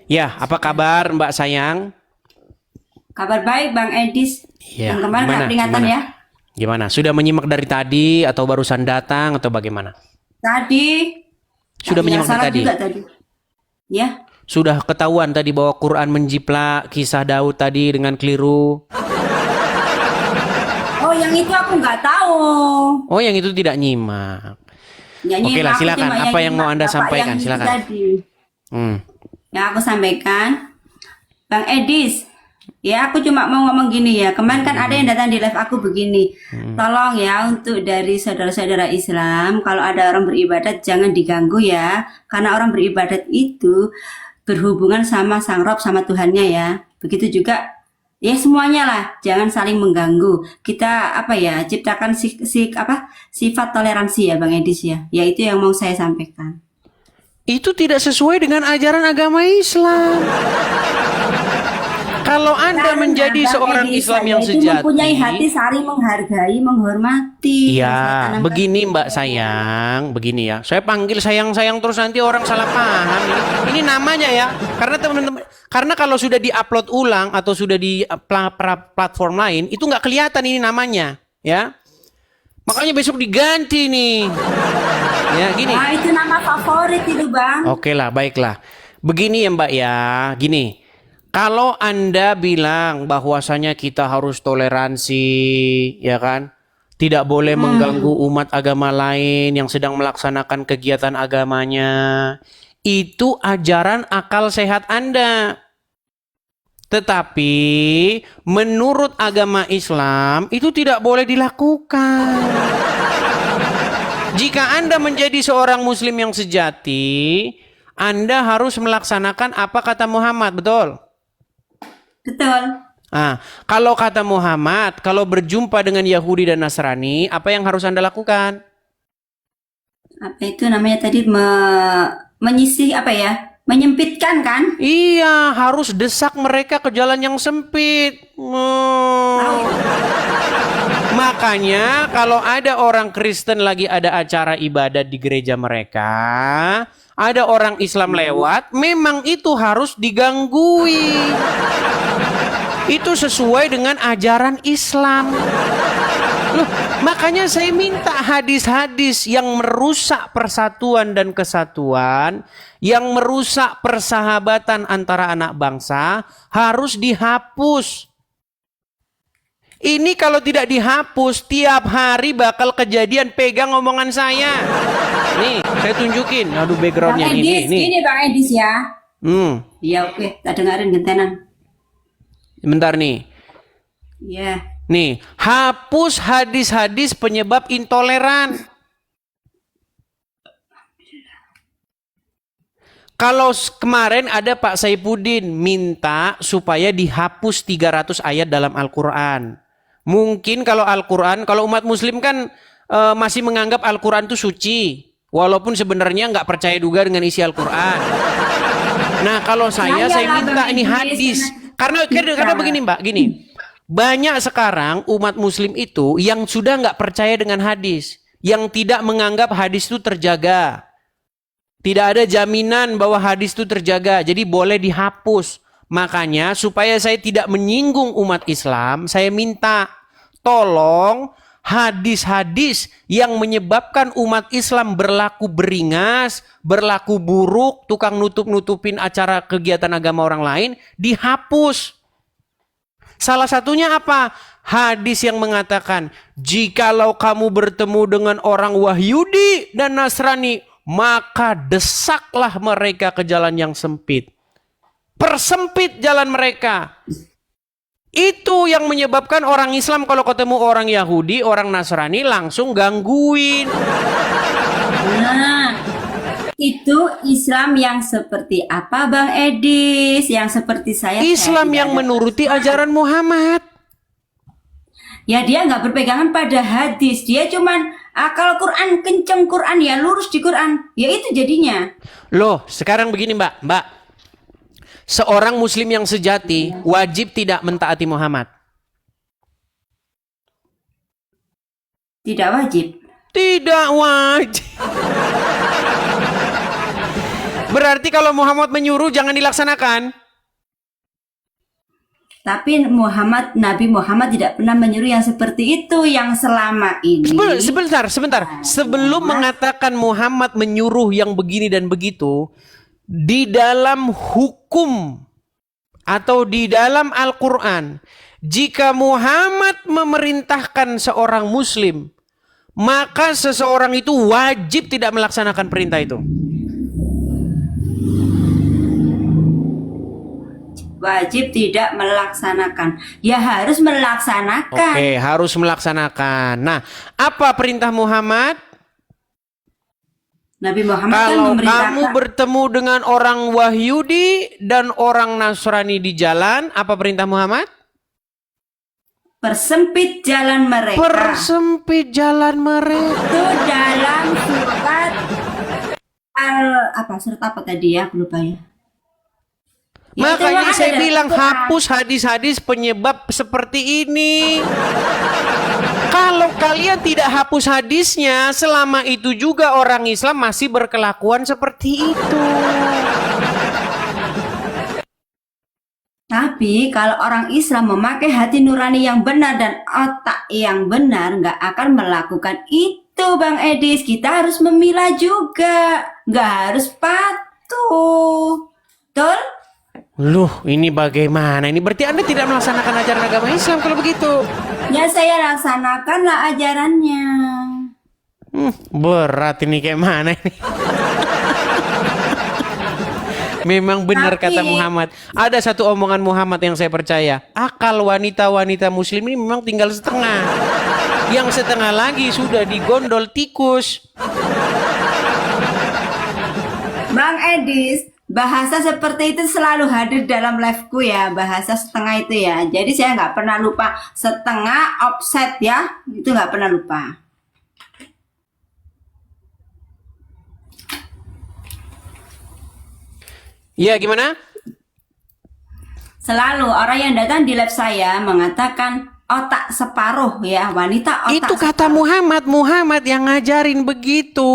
Ya, apa kabar Mbak sayang? Kabar baik Bang Edis. Ya, Yang kemarin gimana? kena peringatan Gimana? ya. Gimana? Sudah menyimak dari tadi atau barusan datang atau bagaimana? Tadi tak Sudah tinggal menyimak dari salat tadi? juga tadi. Ya. Sudah ketahuan tadi bahwa Quran menjiplak kisah Daud tadi dengan keliru? Oh, yang itu aku nggak tahu. Oh, yang itu tidak nyimak. Oke Nyanyi lah, aku silakan. cuma Apa nyanyi yang mau Anda Bapak yang sampaikan? itu Silakan. tadi. Hmm. Yang aku sampaikan, Bang Edis. Ya, aku cuma mau ngomong gini ya. Kemarin kan ada yang datang di live aku begini. Tolong ya untuk dari saudara-saudara Islam, kalau ada orang beribadat jangan diganggu ya. Karena orang beribadat itu berhubungan sama Sang Rob, sama Tuhannya ya. Begitu juga ya semuanya lah, jangan saling mengganggu. Kita apa ya, ciptakan sifat toleransi ya Bang Edis ya. Ya itu yang mau saya sampaikan. Itu tidak sesuai dengan ajaran agama Islam. Kalau Anda Karena menjadi Bang seorang Edis, Islam saya yang itu mempunyai sejati, hati saling menghargai, menghormati. Yang saya iya, tanamkan begini di Mbak saya. sayang, begini ya. Saya panggil sayang-sayang terus nanti orang salah paham ini. Ini namanya ya. Karena teman-teman, karena kalau sudah diupload ulang atau sudah di platform lain, itu nggak kelihatan ini namanya, ya. Makanya besok diganti nih. Ya, gini. Nah, itu nama favorit itu Bang. Oke lah, baiklah. Begini ya Mbak ya, gini. Kalau Anda bilang bahwasanya kita harus toleransi, ya kan? Tidak boleh mengganggu umat agama lain yang sedang melaksanakan kegiatan agamanya. Itu ajaran akal sehat Anda. Tetapi menurut agama Islam itu tidak boleh dilakukan. Jika Anda menjadi seorang muslim yang sejati, Anda harus melaksanakan apa kata Muhammad, betul? Betul. Nah, kalau kata Muhammad, kalau berjumpa dengan Yahudi dan Nasrani, apa yang harus Anda lakukan? Apa itu namanya tadi menyisih apa ya? Menyempitkan kan? Iya, harus desak mereka ke jalan yang sempit. Tahu. Makanya kalau ada orang Kristen lagi ada acara ibadat di gereja mereka, ada orang Islam lewat, memang itu harus diganggui. Itu sesuai dengan ajaran Islam. Loh, makanya saya minta hadis-hadis yang merusak persatuan dan kesatuan, yang merusak persahabatan antara anak bangsa, harus dihapus. Ini kalau tidak dihapus, tiap hari bakal kejadian. Pegang omongan saya. Nih, saya tunjukin. Aduh, Bang backgroundnya Edis, nih. gini Bang Edis ya. Ya oke, tak dengerin gentenan. Bentar nih. Ya. Nih, hapus hadis-hadis penyebab intoleran. Kalau kemarin ada Pak Saifuddin minta supaya dihapus 300 ayat dalam Al-Quran. Mungkin kalau Al-Quran, kalau umat muslim kan masih menganggap Al-Quran itu suci. Walaupun sebenarnya nggak percaya juga dengan isi Al-Quran. Nah kalau saya minta ini hadis. Karena begini Mbak, gini. Banyak sekarang umat muslim itu yang sudah nggak percaya dengan hadis. Yang tidak menganggap hadis itu terjaga. Tidak ada jaminan bahwa hadis itu terjaga. Jadi boleh dihapus. Makanya supaya saya tidak menyinggung umat Islam, saya minta tolong hadis-hadis yang menyebabkan umat Islam berlaku beringas, berlaku buruk, tukang nutup-nutupin acara kegiatan agama orang lain, dihapus. Salah satunya apa? Hadis yang mengatakan, jikalau kamu bertemu dengan orang Wahyudi dan Nasrani, maka desaklah mereka ke jalan yang sempit. Persempit jalan mereka. Itu yang menyebabkan orang Islam kalau ketemu orang Yahudi, orang Nasrani langsung gangguin. Nah, itu Islam yang seperti apa Bang Edis? Yang seperti saya Islam tidak yang ada. menuruti ajaran Muhammad. Ya dia nggak berpegangan pada hadis. Dia cuman kalau Quran kenceng Quran ya lurus di Quran. Ya itu jadinya. Loh, sekarang begini Mbak. Seorang muslim yang sejati wajib tidak mentaati Muhammad. Tidak wajib. Tidak wajib. Berarti kalau Muhammad menyuruh jangan dilaksanakan. Tapi Nabi Muhammad tidak pernah menyuruh yang seperti itu, yang selama ini. Sebentar. Sebelum mengatakan Muhammad menyuruh yang begini dan begitu, di dalam hukum atau di dalam Al-Quran, jika Muhammad memerintahkan seorang muslim, maka seseorang itu wajib tidak melaksanakan perintah itu. Wajib tidak melaksanakan. Ya harus melaksanakan. Oke, harus melaksanakan. Nah, apa perintah Muhammad? Nabi Muhammad kan Kalau memerintahkan. kamu bertemu dengan orang Wahyudi dan orang Nasrani di jalan, apa perintah Muhammad? Persempit jalan mereka. Persempit jalan mereka. Itu dalam surat surat apa tadi ya? Aku lupa ya. Ya, itu Makanya ada saya dalam bilang Quran. hapus hadis-hadis penyebab seperti ini. Kalau kalian tidak hapus hadisnya, selama itu juga orang Islam masih berkelakuan seperti itu. Tapi kalau orang Islam memakai hati nurani yang benar dan otak yang benar, nggak akan melakukan itu, Bang Edis. Kita harus memilah juga, nggak harus patuh. Betul? Loh, ini bagaimana? Ini berarti Anda tidak melaksanakan ajaran agama Islam kalau begitu. Ya saya laksanakanlah ajarannya. Berat ini kayak mana ini? Memang benar Tapi- kata Muhammad. Ada satu omongan Muhammad yang saya percaya. Akal wanita-wanita muslim ini memang tinggal setengah. Yang setengah lagi sudah digondol tikus. Bang Edis, bahasa seperti itu selalu hadir dalam liveku ya, bahasa setengah itu ya. Jadi saya nggak pernah lupa setengah offset ya, itu nggak pernah lupa. Iya, gimana? Selalu orang yang datang di live saya mengatakan otak separuh ya, wanita otak Itu kata Muhammad yang ngajarin begitu.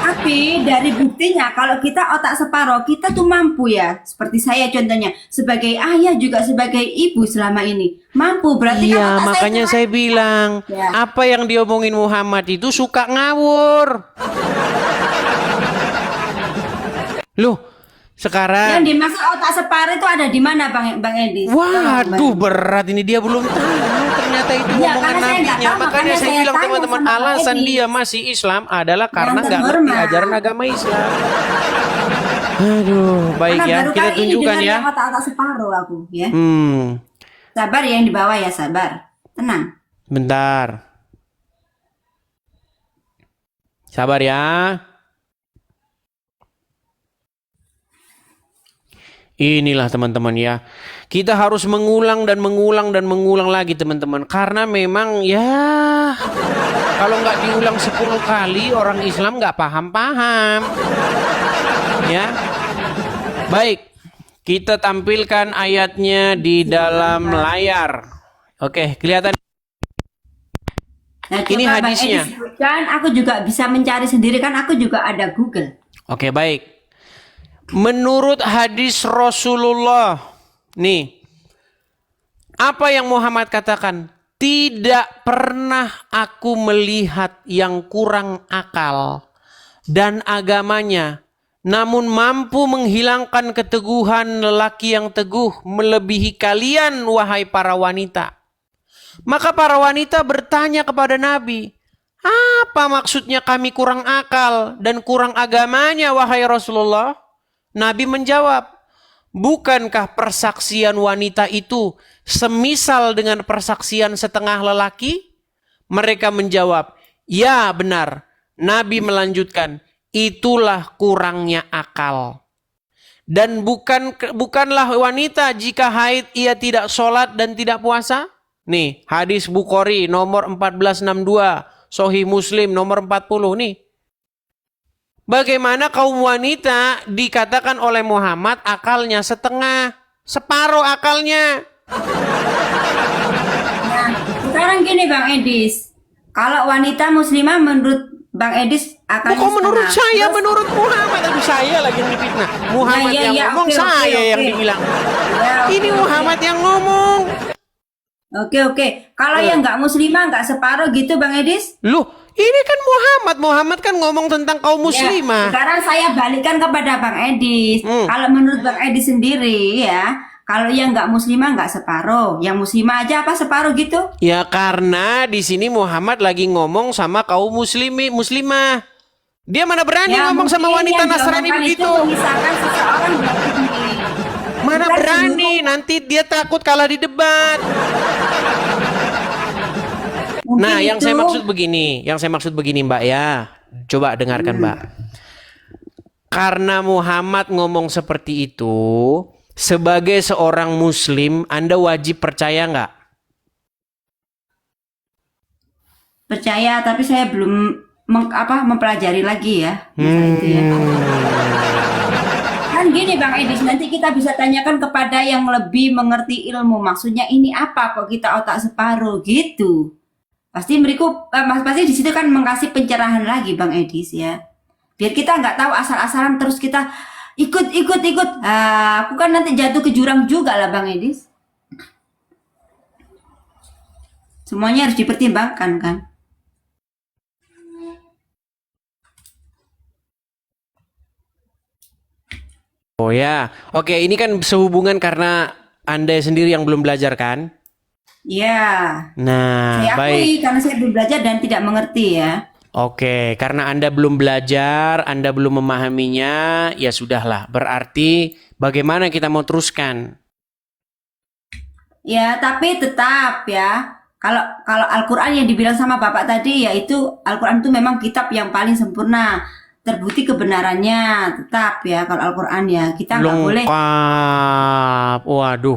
Tapi dari buktinya kalau kita otak separuh, kita tuh mampu ya. Seperti saya contohnya, sebagai ayah juga sebagai ibu selama ini. Mampu, berarti kan Iya, otak makanya saya saya bilang, Ya. apa yang diomongin Muhammad itu suka ngawur. Loh, yang sekarang dimaksud otak separuh itu ada di mana Bang Edi? waduh, berat ini, dia belum tahu ternyata itu Iya, omongan karena saya nggak nabinya. tahu, Makanya makanya saya saya bilang tanya teman-teman, sama Bang alasan Edi. dia masih Islam adalah karena Yang nggak ngerti terhormat. ajaran agama Islam. Aduh, baik Karena ya, baru kita kali ini tunjukkan dengar ya. yang otak-otak separuh aku ya. Sabar, Sabar ya yang di bawah ya, sabar. Tenang. bentar. Sabar ya. Inilah teman-teman ya. Kita harus mengulang dan mengulang dan mengulang lagi teman-teman. Karena memang ya kalau nggak diulang 10 kali orang Islam nggak paham-paham. Ya. Baik. Kita tampilkan ayatnya di dalam layar. Oke, kelihatan. Nah, Ini coba Bang hadisnya. Edi sebutkan, aku juga bisa mencari sendiri kan aku juga ada Google. Oke, baik. Menurut hadis Rasulullah, nih, apa yang Muhammad katakan? Tidak pernah aku melihat yang kurang akal dan agamanya, namun mampu menghilangkan keteguhan lelaki yang teguh melebihi kalian, wahai para wanita. Maka para wanita bertanya kepada Nabi, apa maksudnya kami kurang akal dan kurang agamanya, wahai Rasulullah? Nabi menjawab, bukankah persaksian wanita itu semisal dengan persaksian setengah lelaki? Mereka menjawab, ya benar. Nabi melanjutkan, itulah kurangnya akal. Dan bukanlah wanita jika haid ia tidak sholat dan tidak puasa? Nih, hadis Bukhari nomor 1462, Sahih Muslim nomor 40 nih. Bagaimana kaum wanita dikatakan oleh Muhammad akalnya setengah, separuh akalnya. Nah, sekarang gini Bang Edis. Kalau wanita muslimah menurut Bang Edis akalnya Kok menurut setengah. saya, Terus, menurut Muhammad, aduh saya lagi yang difitnah. Muhammad ya, yang ya, ngomong, oke, saya oke, yang oke. dibilang. Ya, oke, Ini oke. Muhammad yang ngomong. Oke. Kalau yang nggak muslimah nggak separuh gitu Bang Edis? Loh, ini kan Muhammad. Muhammad kan ngomong tentang kaum Ya, muslimah. sekarang saya balikan kepada Bang Edis. Hmm. Kalau menurut Bang Edis sendiri ya, kalau yang nggak muslimah nggak separuh, yang muslimah aja apa separuh gitu? Ya karena di sini Muhammad lagi ngomong sama kaum muslimah. Dia mana berani Ya ngomong sama mungkin wanita yang Nasrani diomongkan itu begitu? mengisahkan seseorang berarti. Mana Bukan berani, seluruh. nanti dia takut kalah di debat. Mungkin Nah, yang itu. saya maksud begini Mbak ya. Coba dengarkan Mbak. Karena Muhammad ngomong seperti itu, sebagai seorang muslim, Anda wajib percaya nggak? Percaya, tapi saya belum mempelajari lagi ya. Masalah itu ya. Kan gini Bang Edis, nanti kita bisa tanyakan kepada yang lebih mengerti ilmu. Maksudnya ini apa kok kita otak separuh gitu. Pasti pasti di situ kan mengasih pencerahan lagi Bang Edis ya. Biar kita nggak tahu asal-asalan terus kita ikut. Aku kan nanti jatuh ke jurang juga lah Bang Edis. Semuanya harus dipertimbangkan kan. Oh ya, oke ini kan sehubungan karena Anda sendiri yang belum belajar kan? Ya, Nah, saya baik. akui karena saya belum belajar dan tidak mengerti ya. Oke, karena Anda belum belajar, Anda belum memahaminya, ya sudahlah. Berarti bagaimana kita mau teruskan? Ya, tapi tetap ya. Kalau Al-Qur'an yang dibilang sama Bapak tadi yaitu Al-Qur'an itu memang kitab yang paling sempurna. Terbukti kebenarannya tetap ya kalau Al-Qur'an ya. Kita nggak boleh Lengkap. Waduh.